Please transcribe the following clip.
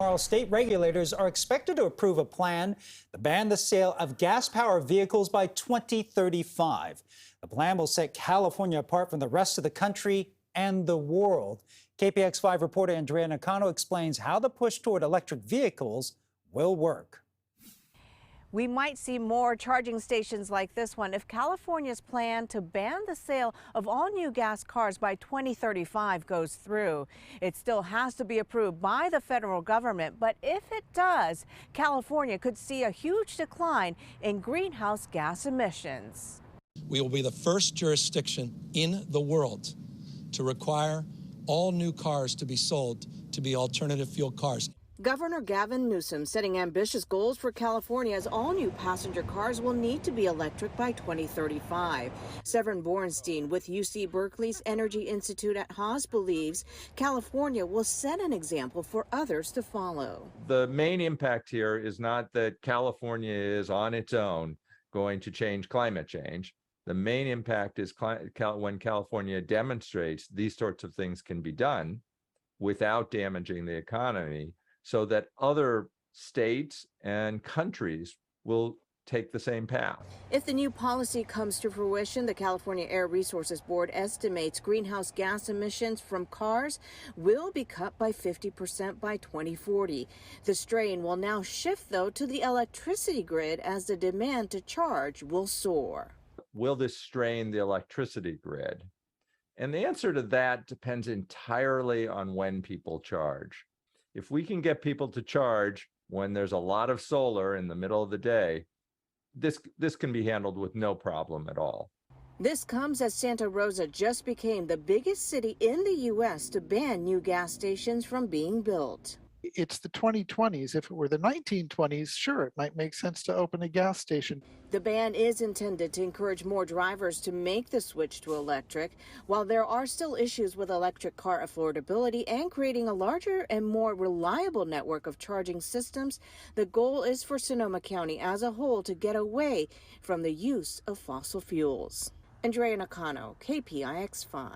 Tomorrow, state regulators are expected to approve a plan to ban the sale of gas-powered vehicles by 2035. The plan will set California apart from the rest of the country and the world. KPIX 5 reporter Andrea Nakano explains how the push toward electric vehicles will work. We might see more charging stations like this one if California's plan to ban the sale of all new gas cars by 2035 goes through. It still has to be approved by the federal government, but if it does, California could see a huge decline in greenhouse gas emissions. We will be the first jurisdiction in the world to require all new cars to be sold to be alternative fuel cars. Governor Gavin Newsom setting ambitious goals for California as all new passenger cars will need to be electric by 2035. Severin Borenstein with UC Berkeley's Energy Institute at Haas believes California will set an example for others to follow. The main impact here is not that California is on its own going to change climate change. The main impact is when California demonstrates these sorts of things can be done without damaging the economy, so that other states and countries will take the same path. If the new policy comes to fruition, the California Air Resources Board estimates greenhouse gas emissions from cars will be cut by 50% by 2040. The strain will now shift, though, to the electricity grid as the demand to charge will soar. Will this strain the electricity grid? And the answer to that depends entirely on when people charge. If we can get people to charge when there's a lot of solar in the middle of the day, this can be handled with no problem at all. This comes as Santa Rosa just became the biggest city in the U.S. to ban new gas stations from being built. It's the 2020s. If it were the 1920s, sure, it might make sense to open a gas station. The ban is intended to encourage more drivers to make the switch to electric. While there are still issues with electric car affordability and creating a larger and more reliable network of charging systems, the goal is for Sonoma County as a whole to get away from the use of fossil fuels. Andrea Nakano, KPIX 5.